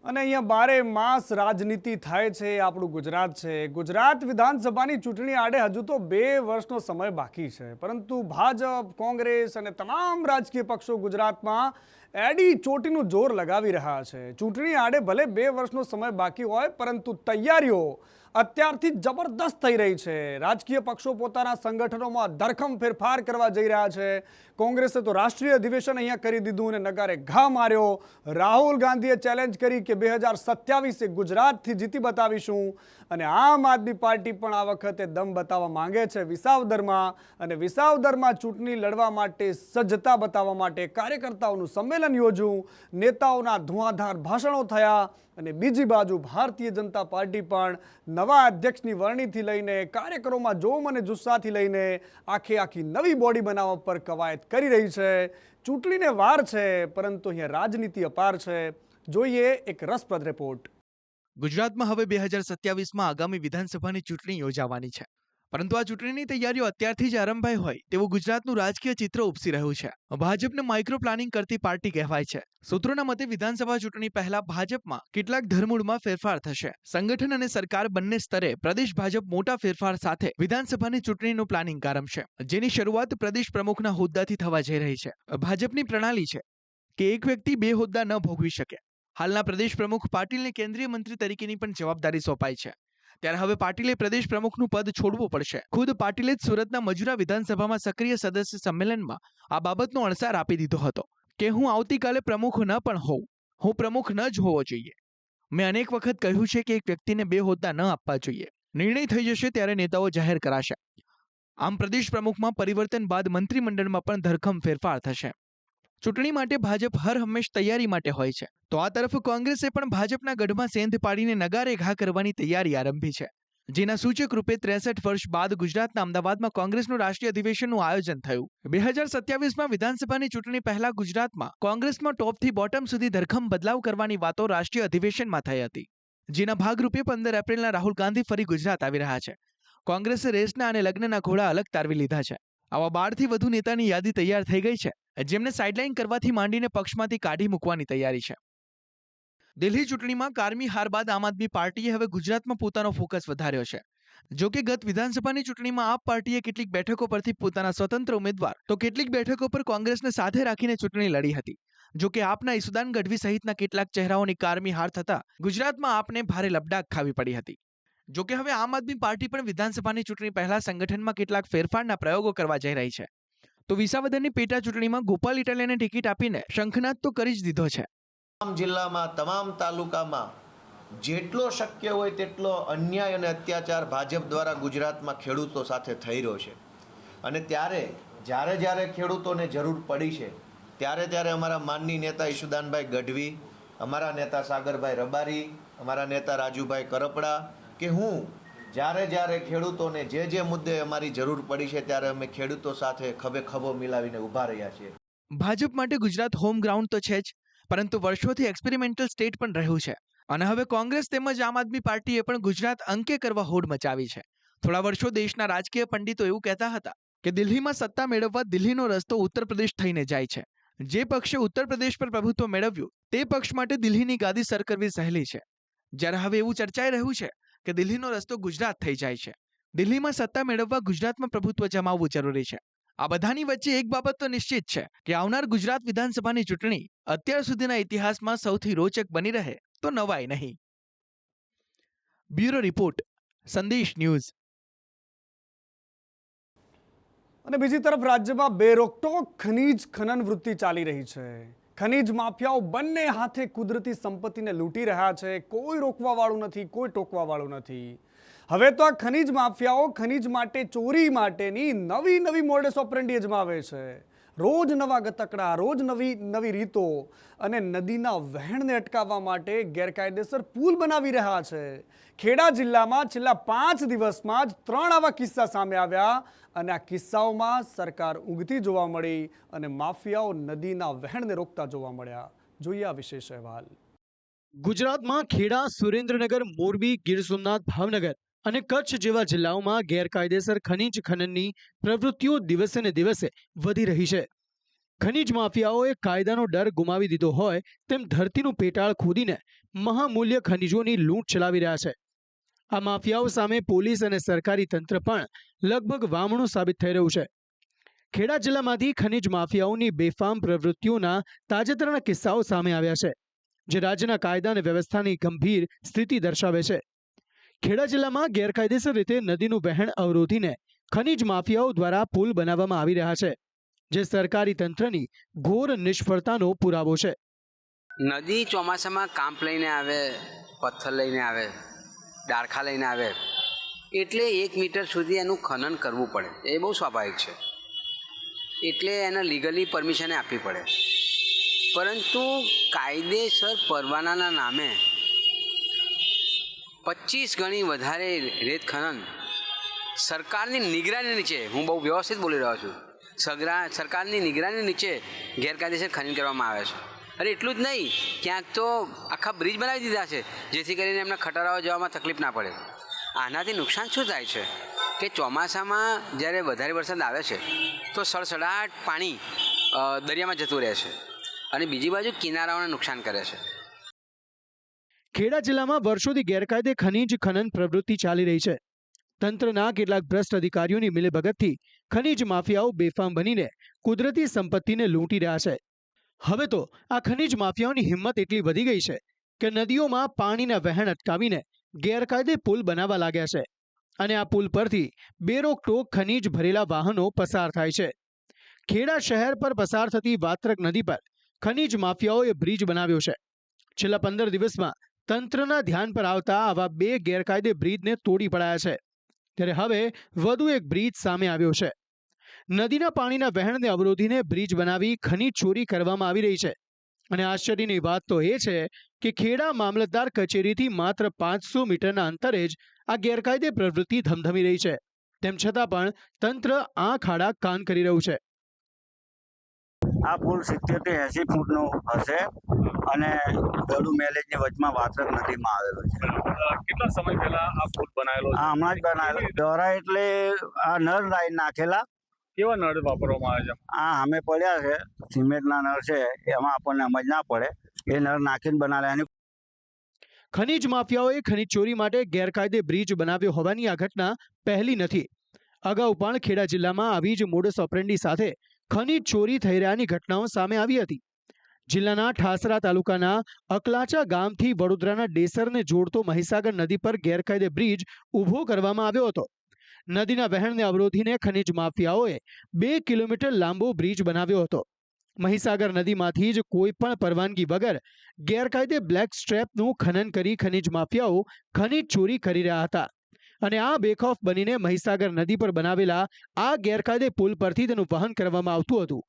અને અહીંયા બારે માસ રાજનીતિ થાય છે આપણું ગુજરાત છે. ગુજરાત વિધાનસભાની ચૂંટણી આડે હજુ તો 2 વર્ષનો સમય બાકી છે, પરંતુ ભાજપ, કોંગ્રેસ અને તમામ રાજકીય પક્ષો ગુજરાતમાં એડી ચોટીનું જોર લગાવી રહ્યા છે. ચૂંટણી આડે ભલે 2 વર્ષનો સમય બાકી હોય, પરંતુ તૈયારીઓ અત્યારથી જબરદસ્ત થઈ રહી છે. રાજકીય પક્ષો પોતાના સંગઠનોમાં ધરખમ ફેરફાર કરવા જઈ રહ્યા છે. કોંગ્રેસે તો રાષ્ટ્રીય અધિવેશન અહીંયા કરી દીધું અને નગારે ઘા માર્યો. રાહુલ ગાંધીએ ચેલેન્જ કરી કે 2027 ગુજરાતથી જીતી બતાવીશું, અને આમ આદમી પાર્ટી પણ આ વખતે દમ બતાવવા માંગે છે વિસાવદરમાં, અને વિસાવદરમાં ચૂંટણી લડવા માટે સજ્જતા બતાવવા માટે કાર્યકર્તાઓનું સંમેલન યોજ્યું. નેતાઓના ધુઆંધાર ભાષણો થયા, અને બીજી બાજુ ભારતીય જનતા પાર્ટી પણ નવા અધ્યક્ષની વરણીથી લઈને કાર્યકરોમાં જોમ અને જુસ્સાથી લઈને આખી નવી બોડી બનાવવા પર કવાયત કરી રહી છે. ચૂંટણીને વાર છે, પરંતુ અહીંયા રાજનીતિ અપાર છે. જોઈએ એક રસપ્રદ રિપોર્ટ. ગુજરાતમાં હવે 2027માં આગામી વિધાનસભાની ચૂંટણી યોજાવાની છે, પરંતુ આ ચૂંટણીની તૈયારીઓ અત્યારથી જ આરંભાઈ હોય તેવું ગુજરાતનું રાજકીય ચિત્ર ઉપસી રહ્યું છે. ભાજપને માઇક્રો પ્લાનિંગ કરતી પાર્ટી કહેવાય છે. સૂત્રોના મતે વિધાનસભા ચૂંટણી પહેલા ભાજપમાં કેટલાક ધરમૂળમાં ફેરફાર થશે. સંગઠન અને સરકાર બંને સ્તરે પ્રદેશ ભાજપ મોટા ફેરફાર સાથે વિધાનસભાની ચૂંટણીનું પ્લાનિંગ આરંભશે, જેની શરૂઆત પ્રદેશ પ્રમુખના હોદ્દાથી થવા જઈ રહી છે. ભાજપની પ્રણાલી છે કે એક વ્યક્તિ 2 હોદ્દા ન ભોગવી શકે. હાલના પ્રદેશ પ્રમુખ પાટીલને કેન્દ્રીય મંત્રી તરીકેની પણ જવાબદારી સોંપાઈ છે. ત્યારે હવે પાટીલે પ્રદેશ પ્રમુખનું પદ છોડવું પડશે. ખુદ પાટીલે જ સુરતના મજુરા વિધાનસભામાં સક્રિય સદસ્ય સંમેલનમાં આ બાબતનો અણસાર આપી દીધો હતો કે હું આવતીકાલે પ્રમુખ ન પણ હોઉં, હું પ્રમુખ ન જ હોવો જોઈએ. મેં અનેક વખત કહ્યું છે કે એક વ્યક્તિને 2 હોદ્દા ન આપવા જોઈએ. નિર્ણય થઈ જશે ત્યારે નેતાઓ જાહેર કરાશે. આમ પ્રદેશ પ્રમુખમાં પરિવર્તન બાદ મંત્રીમંડળમાં પણ ધરખમ ફેરફાર થશે. ચૂંટણી માટે ભાજપ હર હંમેશ તૈયારી માટે હોય છે, તો આ તરફ કોંગ્રેસે પણ ભાજપના ગઢમાં સેંધ પાડીને નગારે ઘા કરવાની તૈયારી આરંભી છે. જેના સૂચક રૂપે 63 વર્ષ બાદ ગુજરાતના અમદાવાદમાં કોંગ્રેસનું રાષ્ટ્રીય અધિવેશનનું આયોજન થયું. 2027માં વિધાનસભાની ચૂંટણી પહેલા ગુજરાતમાં કોંગ્રેસમાં ટોપથી બોટમ સુધી ધરખમ બદલાવ કરવાની વાતો રાષ્ટ્રીય અધિવેશનમાં થઈ હતી. જેના ભાગરૂપે 15 એપ્રિલના રાહુલ ગાંધી ફરી ગુજરાત આવી રહ્યા છે. કોંગ્રેસે રેસના અને લગ્નના ઘોડા અલગ તારવી લીધા છે. આવા 12થી વધુ નેતાની યાદી તૈયાર થઈ ગઈ છે, જેમને સાઇડલાઇન કરવાથી માંડીને પક્ષમાંથી કાઢી મૂકવાની તૈયારી છે. દિલ્હી ચૂંટણીમાં કારમી હાર બાદ આમ આદમી પાર્ટીએ હવે ગુજરાતમાં પોતાનો ફોકસ વધાર્યો છે. જો કે ગત વિધાનસભાની ચૂંટણીમાં આપ પાર્ટીએ કેટલીક બેઠકો પરથી પોતાના સ્વતંત્ર ઉમેદવાર તો કેટલીક બેઠકો પર કોંગ્રેસને સાથે રાખીને ચૂંટણી લડી હતી. જો કે આપના ઈસુદાન ગઢવી સહિતના કેટલાક ચહેરાઓની કારમી હાર થતા ગુજરાતમાં આપને ભારે લપડાક ખાવી પડી હતી. જો કે હવે આમ આદમી પાર્ટી પણ વિધાનસભાની ચૂંટણી પહેલા સંગઠનમાં કેટલાક ફેરફારના પ્રયોગો કરવા જઈ રહી છે. તો વિસાવદરની પેટા ચૂંટણીમાં ગોપાલ ઇટાલિયાને ટિકિટ આપીને શંખનાદ તો કરી જ દીધો છે. તમામ જિલ્લામાં, તમામ તાલુકામાં જેટલો શક્ય હોય તેટલો અન્યાય અને અત્યાચાર ભાજપ દ્વારા ગુજરાતમાં ખેડૂતો સાથે થઈ રહ્યો છે. અને જ્યારે ખેડૂતોને જરૂર પડી છે ત્યારે અમારા માનની નેતા ઈશુદાનભાઈ ગઢવી, અમારા નેતા સાગરભાઈ રબારી, અમારા નેતા રાજુભાઈ કરપડા કે હું જ્યારે ખેડૂતોને જે મુદ્દે અમારી જરૂર પડી છે ત્યારે અમે ખેડૂતો સાથે ખભે ખભો મિલાવીને ઊભા રહ્યા છીએ. ભાજપ માટે ગુજરાત હોમ ગ્રાઉન્ડ તો છે જ, પરંતુ વર્ષોથી એક્સપેરિમેન્ટલ સ્ટેટ પણ રહ્યું છે. અને હવે કોંગ્રેસ તેમજ આમ આદમી પાર્ટીએ પણ ગુજરાત અંકે કરવા હોડ મચાવી છે. થોડા વર્ષો દેશના રાજકીય પંડિતો એવું કહેતા હતા કે દિલ્હીમાં સત્તા મેળવવા દિલ્હીનો રસ્તો ઉત્તર પ્રદેશ થઈને જાય છે. જે પક્ષે ઉત્તર પ્રદેશ પર પ્રભુત્વ મેળવ્યું તે પક્ષ માટે દિલ્હીની ગાદી સર કરવી સહેલી છે. જ્યારે હવે એવું ચર્ચાઈ રહ્યું છે કે દિલ્હીનો રસ્તો ગુજરાત થઈ જાય છે. દિલ્હીમાં સત્તા મેળવવા ગુજરાતમાં પ્રભુત્વ જમાવવું જરૂરી છે. આ બધાની વચ્ચે એક બાબત તો નિશ્ચિત છે કે આવનાર ગુજરાત વિધાનસભાની ચૂંટણી અત્યાર સુધીના ઇતિહાસમાં સૌથી રોચક બની રહે તો નવાઈ નહીં. બ્યુરો રિપોર્ટ, સંદેશ ન્યૂઝ. અને બીજી તરફ રાજ્યમાં બેરોકટોક ખનીજ ખનન વૃત્તિ ચાલી રહી છે. ખનીજ માફિયાઓ બંને હાથે કુદરતી સંપત્તિને લૂંટી રહ્યા છે. કોઈ રોકવાવાળું નથી, કોઈ ટોકવાવાળું નથી. હવે તો આ ખનીજ માફિયાઓ ખનીજ માટે ચોરી માટેની નવી મોડસ ઓપરેન્ડી અજમાવે છે. રોજ નવા ગતકડા, રોજ નવી રીતો, અને નદીના વહેણને અટકાવવા માટે ગેરકાયદેસર પુલ બનાવી રહ્યા છે. ખેડા જિલ્લામાં છેલ્લા 5 દિવસમાં જ 3 આવા કિસ્સા સામે આવ્યા, અને આ કિસ્સાઓમાં સરકાર ઊંઘતી જોવા મળી અને માફિયાઓ નદીના વહેણને રોકતા જોવા મળ્યા. જોઈએ આ વિશેષ અહેવાલ. ગુજરાતમાં ખેડા, સુરેન્દ્રનગર, મોરબી, ગીર સોમનાથ, ભાવનગર અને કચ્છ જેવા જિલ્લાઓમાં ગેરકાયદેસર ખનીજ ખનનની પ્રવૃત્તિઓ દિવસે ને દિવસે વધી રહી છે. ખનીજ માફિયાઓએ કાયદાનો ડર ગુમાવી દીધો હોય તેમ ધરતીનું પેટાળ ખોદીને મહામૂલ્ય ખનીજોની લૂંટ ચલાવી રહ્યા છે. આ માફિયાઓ સામે પોલીસ અને સરકારી તંત્ર પણ લગભગ વામણું સાબિત થઈ રહ્યું છે. ખેડા જિલ્લામાંથી ખનીજ માફિયાઓની બેફામ પ્રવૃત્તિઓના તાજેતરના કિસ્સાઓ સામે આવ્યા છે, જે રાજ્યના કાયદા અને વ્યવસ્થાની ગંભીર સ્થિતિ દર્શાવે છે. ખેડા જિલ્લામાં ગેરકાયદેસર રીતે નદીનું વહેણ અવરોધીને ખનીજ માફિયાઓ દ્વારા પુલ બનાવવામાં આવી રહ્યા છે, જે સરકારી તંત્રની ઘોર નિષ્ફળતાનો પુરાવો છે. નદી ચોમાસામાં કાંપ લઈને આવે, પથ્થર લઈને આવે, ડાળખા લઈને આવે, એટલે 1 મીટર સુધી એનું ખનન કરવું પડે. એ બહુ સ્વાભાવિક છે. એટલે એને લીગલી પરમિશન આપવી પડે. પરંતુ કાયદેસર પરવાનાના નામે 25 ગણી વધારે રેત ખનન સરકારની નિગરાની નીચે, હું બહુ વ્યવસ્થિત બોલી રહ્યો છું, સરકારની નિગરાની નીચે ગેરકાયદેસર ખનન કરવામાં આવે છે. અરે એટલું જ નહીં, ક્યાંક તો આખા બ્રિજ બનાવી દીધા છે, જેથી કરીને એમના ખટારાઓ જવામાં તકલીફ ના પડે. આનાથી નુકસાન શું થાય છે કે ચોમાસામાં જ્યારે વધારે વરસાદ આવે છે તો સડસડાટ પાણી દરિયામાં જતું રહે છે અને બીજી બાજુ કિનારાઓને નુકસાન કરે છે. ખેડા જિલ્લામાં વર્ષોથી ગેરકાયદે ખનીજ ખનન પ્રવૃત્તિ ચાલી રહી છે. તંત્રના કેટલાક ભ્રષ્ટ અધિકારીઓની મિલીભગતથી ખનીજ માફિયાઓ બેફામ બનીને કુદરતી સંપત્તિને લૂંટી રહ્યા છે. હવે તો આ ખનીજ માફિયાઓની હિંમત એટલી વધી ગઈ છે કે નદીઓમાં પાણીના વહેણ અટકાવીને ગેરકાયદે પુલ બનાવવા લાગ્યા છે, અને આ પુલ પરથી બેરોકટોક ખનીજ ભરેલા વાહનો પસાર થાય છે. ખેડા શહેર પર પસાર થતી વાત્રક નદી પર ખનીજ માફિયાઓએ બ્રિજ બનાવ્યો છે. છેલ્લા 15 દિવસમાં તંત્રના ધ્યાન પર આવતા આવા 2 ગેરકાયદે બ્રિજને તોડી પડાયા છે. ત્યારે હવે વધુ એક બ્રિજ સામે આવ્યો છે. નદીના પાણીના વહેણને અવરોધીને બ્રિજ બનાવી ખનીજ ચોરી કરવામાં આવી રહી છે. અને આશ્ચર્યની વાત તો એ છે કે ખેડા મામલતદાર કચેરીથી માત્ર 500 મીટરના અંતરે જ આ ગેરકાયદે પ્રવૃત્તિ ધમધમી રહી છે. તેમ છતાં પણ તંત્ર આંખ આડા કાન કરી રહ્યું છે. આ પુલ 70 થી 80 ફૂટનો હશે અને ગળુ મેલેજની વચમાં વાત્રક નદીમાં આવેલો છે. કેટલા સમય પહેલા આ પુલ બનાવેલો છે? આ હમણાં જ બનાવેલો. દોરા એટલે આ નળ લાઈન નાખેલા. કેવા નળ વાપરવામાં આવે છે? આ અમે પડ્યા છે, સિમેન્ટના નળ છે, એમાં આપણને સમજ ના પડે, એ નળ નાખીને બનાવેલા. ખનીજ માફિયાઓએ ખનીજ ચોરી માટે ગેરકાયદે બ્રિજ બનાવ્યો હોવાની આ ઘટના પહેલી નથી. અગાઉ પણ ખેડા જિલ્લામાં આવી જ મોડસ ઓપરેન્ડી સાથે ખનીજ ચોરી થઈ રહ્યાની ઘટનાઓ સામે આવી હતી. જિલ્લાના ઠાસરા તાલુકાના અકલાચા ગામથી વડોદરાના ડેસરને જોડતો મહીસાગર નદી પર ગેરકાયદે બ્રિજ ઊભો કરવામાં આવ્યો હતો. નદીના વહેણને અવરોધીને ખનીજ માફિયાઓએ 2 કિલોમીટર લાંબો બ્રિજ બનાવ્યો હતો. મહીસાગર નદીમાંથી જ કોઈ પણ પરવાનગી વગર ગેરકાયદે બ્લેક સ્ટ્રેપનું ખનન કરી ખનીજ માફિયાઓ ખનીજ ચોરી કરી રહ્યા હતા. અને આ બેખૌફ બનીને મહીસાગર નદી પર બનાવેલા આ ગેરકાયદે પુલ પરથી તેનું વહન કરવામાં આવતું હતું.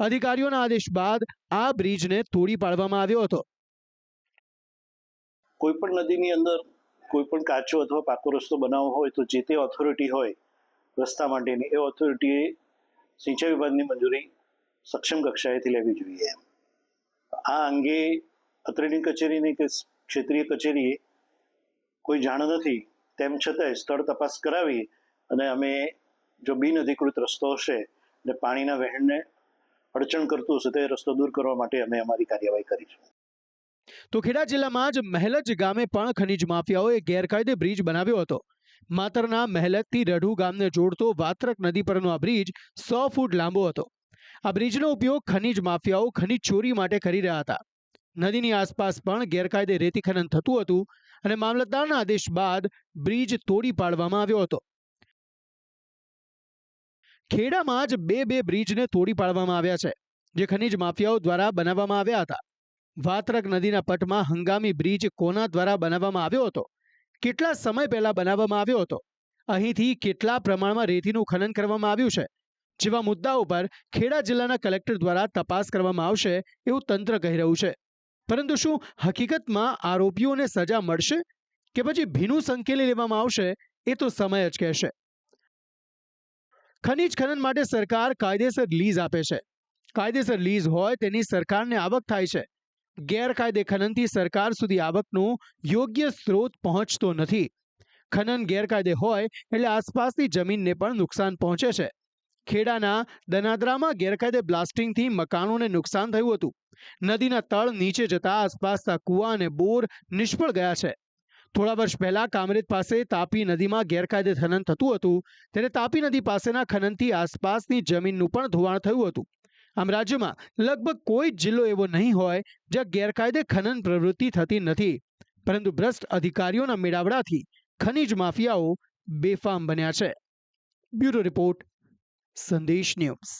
અધિકારીઓના આદેશ બાદ આ બ્રિજને તોડી પાડવામાં આવ્યો હતો. કોઈ પણ નદીની અંદર કોઈ પણ કાચો અથવા પાકો રસ્તો બનાવવો હોય તો જે તે ઓથોરિટી હોય રસ્તા માટેની, એ ઓથોરિટીએ સિંચાઈ વિભાગની મંજૂરી સક્ષમ કક્ષાએથી લેવી જોઈએ. આ અંગે અત્રેની કચેરીની કે ક્ષેત્રીય કચેરીએ કોઈ જાણ નથી, તેમ છતાંય સ્થળ તપાસ કરાવી અને અમે જો બિનઅધિકૃત રસ્તો હશે અને પાણીના વહેણને અડચણ કરતું હશે તો એ રસ્તો દૂર કરવા માટે અમે અમારી કાર્યવાહી કરીશું. તો ખેડા જિલ્લામાં જ મહેલજ ગામે પણ ખનીજ માફિયાઓએ ગેરકાયદે બ્રિજ બનાવ્યો હતો. માતરના મહેલજથી રઢુ ગામને જોડતો વાત્રક નદી પરનો આ બ્રિજ 100 ફૂટ લાંબો હતો. આ બ્રિજનો ઉપયોગ ખનીજ માફિયાઓ ખનીજ ચોરી માટે કરી રહ્યા હતા. નદીની આસપાસ પણ ગેરકાયદે રેતી ખનન થતું હતું અને મામલતદારના આદેશ બાદ બ્રિજ તોડી પાડવામાં આવ્યો હતો. ખેડામાં જ 2 બ્રિજને તોડી પાડવામાં આવ્યા છે, જે ખનીજ માફિયાઓ દ્વારા બનાવવામાં આવ્યા હતા. વાત્રક નદીના પટમાં હંગામી બ્રિજ કોના દ્વારા બનાવવામાં આવ્યો હતો, કેટલા સમય પહેલા બનાવવામાં આવ્યો હતો, અહીંથી કેટલા પ્રમાણમાં રેતીનું ખનન કરવામાં આવ્યું છે જેવા મુદ્દાઓ પર ખેડા જિલ્લાના કલેક્ટર દ્વારા તપાસ કરવામાં આવશે એવું તંત્ર કહી રહ્યું છે. પરંતુ શું હકીકતમાં આરોપીઓને સજા મળશે કે પછી ભીનું સંકેલી લેવામાં આવશે, એ તો સમય જ કહેશે. ખનીજ ખનન માટે સરકાર કાયદેસર લીઝ આપે છે. કાયદેસર લીઝ હોય તેની સરકારને આવક થાય છે. ગેરકાયદે ખનનથી સરકાર સુધી આવકનો યોગ્ય સ્ત્રોત પહોંચતો નથી. ખનન ગેરકાયદે હોય એટલે આસપાસની જમીનને પણ નુકસાન પહોંચે છે. ખેડાના દનાદરામાં ગેરકાયદે બ્લાસ્ટિંગથી મકાનોને નુકસાન થયું હતું. નદીના તળ નીચે જતા આસપાસના કુવા અને બોર નિષ્ફળ ગયા છે. થોડા વર્ષ પહેલા કામરેજ પાસે તાપી નદીમાં ગેરકાયદે ખનન થતું હતું, ત્યારે તાપી નદી પાસેના ખનનથી આસપાસની જમીનનું પણ ધોવાણ થયું હતું. આમ રાજ્યમાં લગભગ કોઈ જ જિલ્લો એવો નહીં હોય જ્યાં ગેરકાયદે ખનન પ્રવૃત્તિ થતી નથી, પરંતુ ભ્રષ્ટ અધિકારીઓના મેળાવડાથી ખનીજ માફિયાઓ બેફામ બન્યા છે. બ્યુરો રિપોર્ટ, સંદેશ ન્યૂઝ.